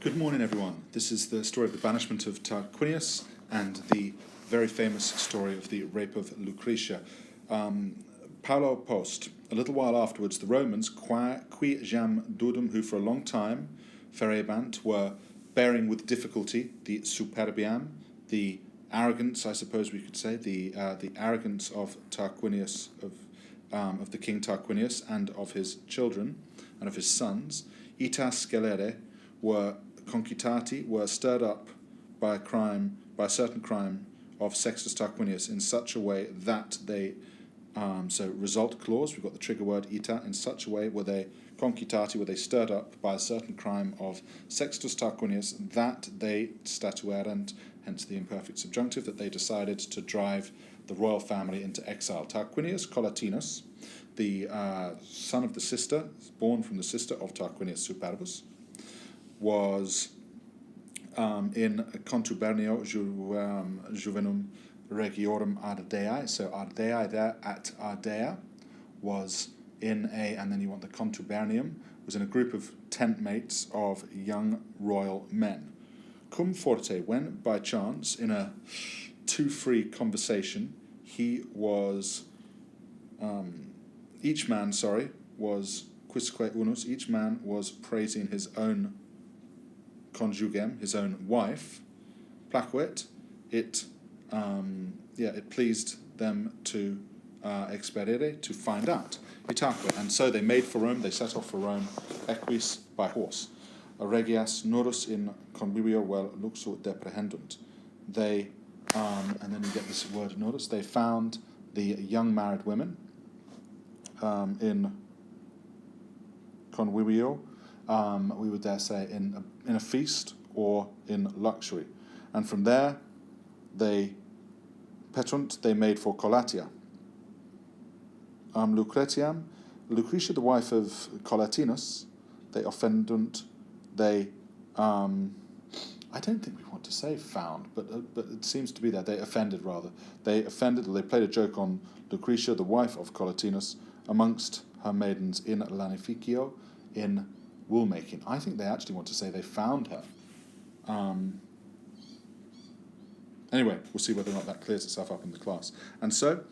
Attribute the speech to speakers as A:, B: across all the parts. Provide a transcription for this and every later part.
A: Good morning, everyone. This is the story of the banishment of Tarquinius and the very famous story of the rape of Lucretia. Paulo post. A little while afterwards, the Romans, qui jam dudum, who for a long time, ferebant, were bearing with difficulty the superbiam, the arrogance, I suppose we could say, the arrogance of Tarquinius, of the king Tarquinius, and of his children and of his sons. Ita scelere were concitati, were stirred up by a certain crime of Sextus Tarquinius in such a way that they, so result clause, we've got the trigger word ita, in such a way were they concitati, were they stirred up by a certain crime of Sextus Tarquinius that they statuerent, hence the imperfect subjunctive, that they decided to drive the royal family into exile. Tarquinius Collatinus, the son of the sister, born from the sister of Tarquinius Superbus, was in contubernio juvenum regiorum Ardeae. So Ardeae there at Ardea was in a, and then you want the contubernium, was in a group of tent mates of young royal men. Cum forte, when by chance, in a too-free conversation, he was, each man was quisque unus, each man was praising his own conjugem, his own wife, placuit, it pleased them to experire, to find out, itaque, and so they made for Rome, they set off for Rome, equis, by horse. Regias nurus in convivio vel luxu deprehendunt. They, and then you get this word nurus, they found the young married women in convivio, we would dare say in a feast or in luxury. And from there, they made for Collatia. Lucretia, the wife of Collatinus, they offendunt, they, I don't think we want to say found, but it seems to be that they offended rather. They offended, or they played a joke on Lucretia, the wife of Collatinus, amongst her maidens in lanificio, in wool making. I think they actually want to say they found her. Anyway, we'll see whether or not that clears itself up in the class. And so,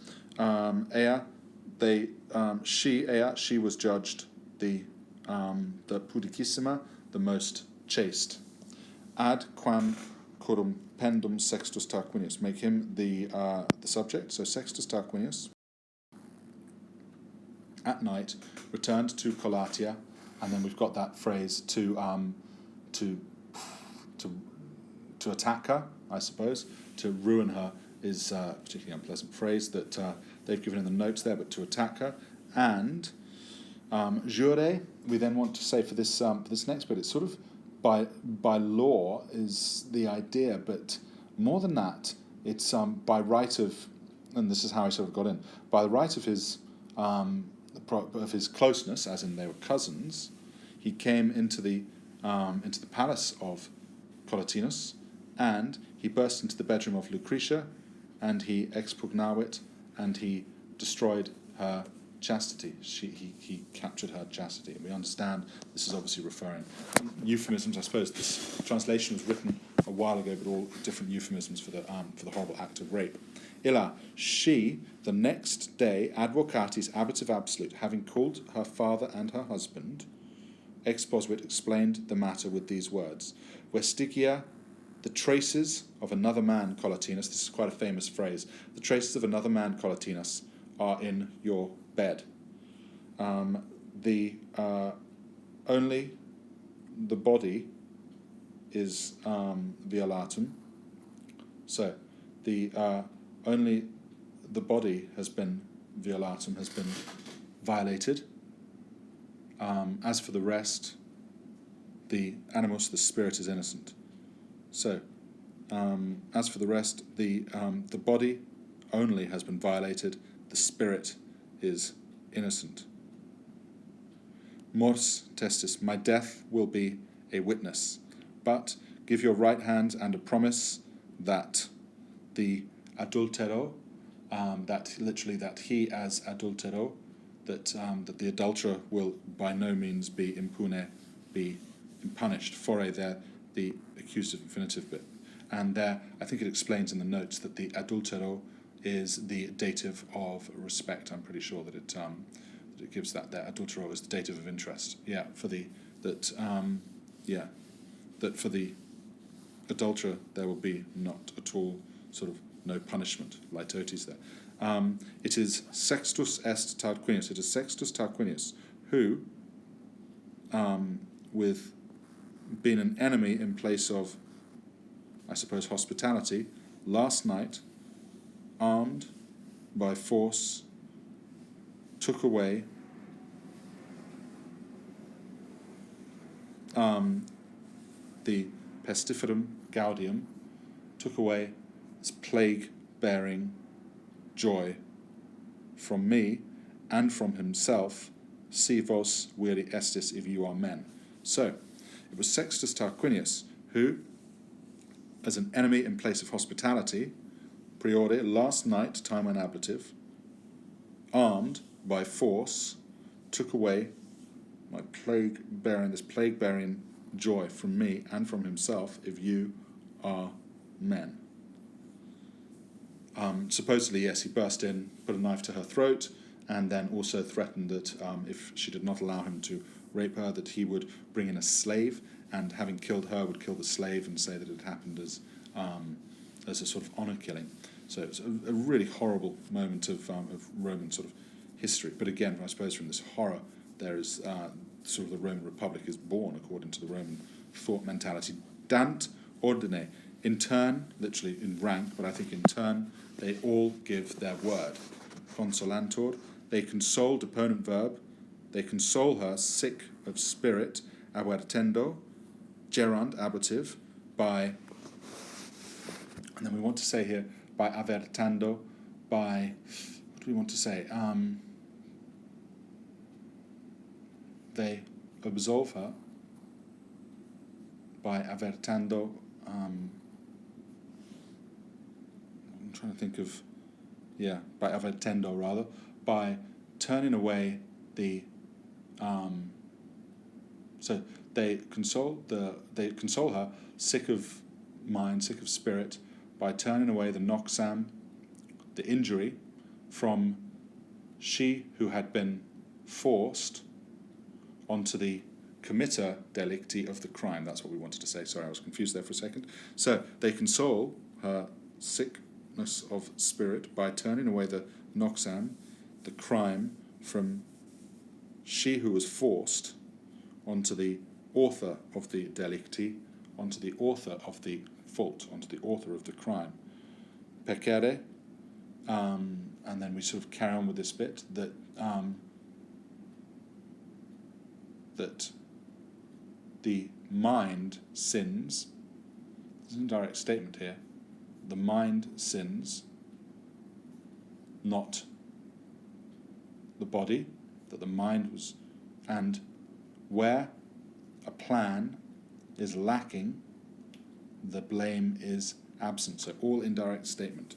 A: she was judged the pudicissima, the most chaste. Ad quam corrumpendum Sextus Tarquinius, make him the subject. So Sextus Tarquinius, at night, returned to Collatia, and then we've got that phrase to attack her, I suppose. To ruin her is a particularly unpleasant phrase that they've given in the notes there, but to attack her. And jure, we then want to say for this next bit, it's sort of by law is the idea, but more than that, it's by right of, and this is how he sort of got in, by the right of his closeness, as in they were cousins, he came into the palace of Collatinus, and he burst into the bedroom of Lucretia, and he expugnavit, and he destroyed her chastity. He captured her chastity. And we understand this is obviously referring euphemisms. I suppose this translation was written a while ago, but all different euphemisms for the horrible act of rape. Illa, she, the next day, advocatis abitiv absolute, having called her father and her husband, exposuit, explained the matter with these words: Vestigia, the traces of another man, Collatinus, this is quite a famous phrase, the traces of another man, Collatinus, are in your bed. Only the body is violatum. So only the body has been violatum, has been violated. As for the rest, the animus, the spirit, is innocent. So, as for the rest, the body only has been violated, the spirit is innocent. Mors testis, my death will be a witness, but give your right hand and a promise that the adultero, that he as adultero, that the adulterer will by no means be impune, be punished. Fore there, the accusative infinitive bit. And there, I think it explains in the notes that the adultero is the dative of respect. I'm pretty sure that it gives that there. Adultero is the dative of interest. Yeah, for the that for the adulterer there will be not at all sort of no punishment, litotes there. It is Sextus est Tarquinius. It is Sextus Tarquinius who, with being an enemy in place of, I suppose, hospitality, last night, armed by force, took away the pestiferum gaudium, took away this plague-bearing joy from me and from himself, si vos viri estis, if you are men. So, it was Sextus Tarquinius who, as an enemy in place of hospitality, priori, last night, time and ablative, armed by force, took away my this plague-bearing joy from me and from himself, if you are men. Supposedly, yes, he burst in, put a knife to her throat, and then also threatened that if she did not allow him to rape her, that he would bring in a slave, and having killed her, would kill the slave and say that it happened as a sort of honor killing. So it was a really horrible moment of Roman sort of history. But again, I suppose from this horror, there is sort of the Roman Republic is born according to the Roman thought mentality. Dant ordine. In turn, literally in rank, but I think in turn, they all give their word. Consolantur. They console, deponent verb. They console her, sick of spirit, avertendo, gerund, ablative, by, and then we want to say here, by avertando, by, what do we want to say? They absolve her by avertando. I'm trying to think of, by avertendo rather, by turning away the. So they console her, sick of mind, sick of spirit, by turning away the noxam, the injury, from she who had been forced onto the committer delicti of the crime. That's what we wanted to say. Sorry, I was confused there for a second. So they console her sickness of spirit by turning away the noxam, the crime, from she who was forced onto the author of the delicti, onto the author of the fault, onto the author of the crime. Pecere, and then we sort of carry on with this bit, that that the mind sins. There's an indirect statement here. The mind sins, not the body, that the mind was, and where a plan is lacking, the blame is absent. So all indirect statement.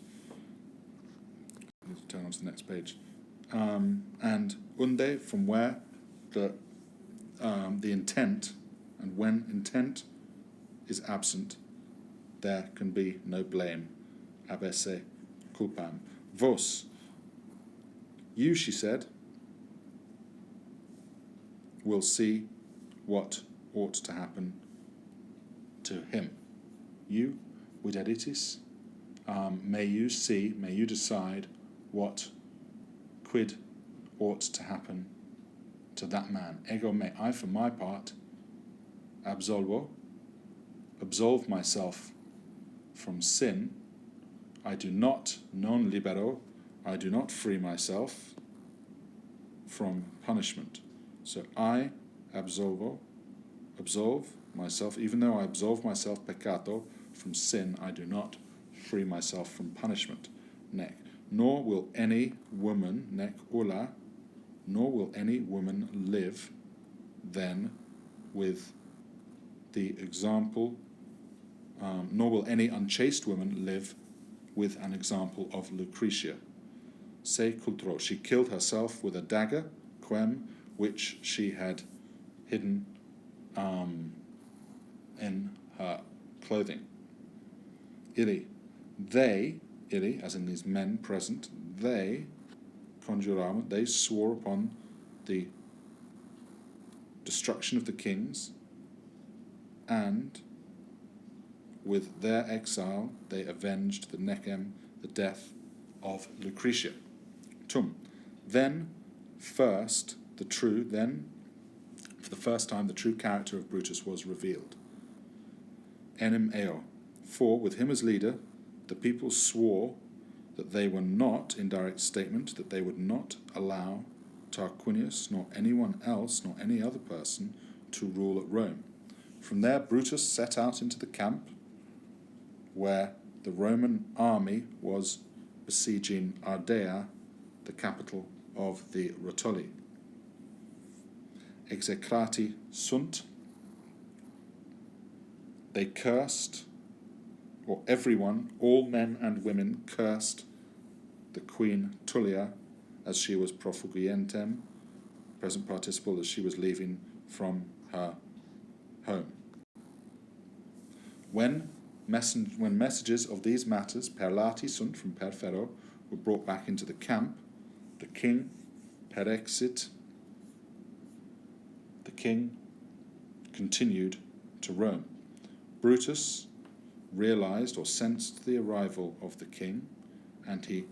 A: Let's turn on to the next page. And unde, from where the intent, and when intent is absent, there can be no blame. Abesse culpam. Vos, you, she said, will see what ought to happen to him. You, videritis, may you see, may you decide what quid ought to happen to that man. Ego me, I for my part, absolvo, absolve myself from sin. I do not, non libero, I do not free myself from punishment. So I absolve myself, even though I absolve myself peccato from sin, I do not free myself from punishment. Nec, nor will any woman, nec ulla, nor will any woman live then with the example, nor will any unchaste woman live with an example of Lucretia. Se cultro, she killed herself with a dagger, quem, which she had hidden in her clothing. They, as in these men present, they conjuravam, they swore upon the destruction of the kings, and with their exile they avenged the necem, the death of Lucretia. Then for the first time the true character of Brutus was revealed. Enim eo, for with him as leader, the people swore that they were not, in direct statement, that they would not allow Tarquinius, nor anyone else, nor any other person, to rule at Rome. From there Brutus set out into the camp, where the Roman army was besieging Ardea, the capital of the Rotuli. Execrati sunt, they cursed, or everyone, all men and women, cursed the Queen Tullia as she was profugientem, present participle, as she was leaving from her home. When messages of these matters, perlati sunt, from perfero, were brought back into the camp, the king perexit, the king continued to Rome. Brutus realized or sensed the arrival of the king, and he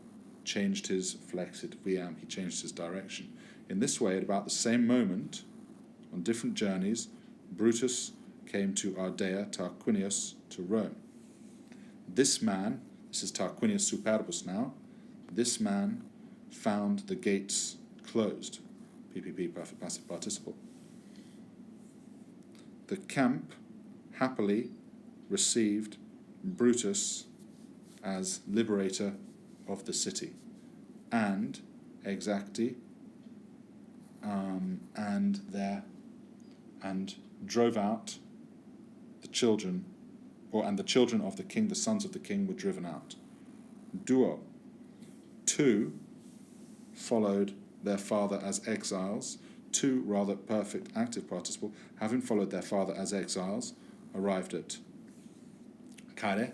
A: changed his flexit viam, he changed his direction. In this way, at about the same moment, on different journeys, Brutus came to Ardea, Tarquinius, to Rome. This man, this is Tarquinius Superbus now, this man found the gates closed. PPP, perfect passive participle. The camp happily received Brutus as liberator of the city, and exacti, and drove out the children, and the children of the king, the sons of the king, were driven out. Duo, two followed their father as exiles. Two, rather perfect active participle, having followed their father as exiles, arrived at Caere,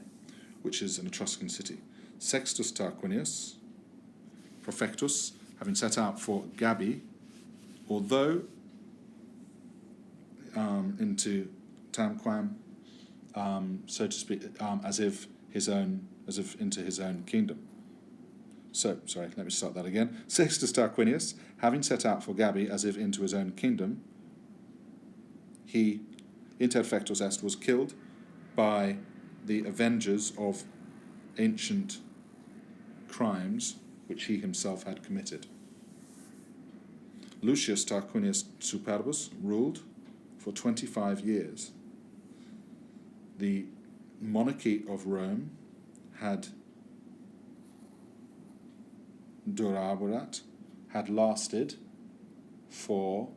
A: which is an Etruscan city. Sextus Tarquinius, Profectus, having set out for Gabii, although into Tamquam, so to speak, as if into his own kingdom. So, sorry, let me start that again. Sextus Tarquinius, having set out for Gabii as if into his own kingdom, he, interfectus est, was killed by the avengers of ancient crimes which he himself had committed. Lucius Tarquinius Superbus ruled for 25 years. The monarchy of Rome had duraburat, had lasted for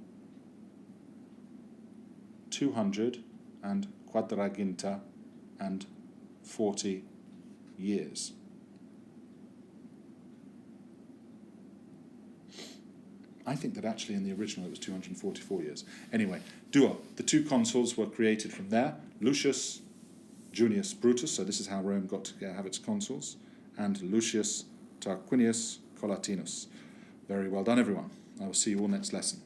A: 200 and quadraginta and 40 years. I think that actually in the original it was 244 years. Anyway, duo, the two consuls were created from there, Lucius Junius Brutus, so this is how Rome got to have its consuls, and Lucius Tarquinius Collatinus. Very well done, everyone. I will see you all next lesson.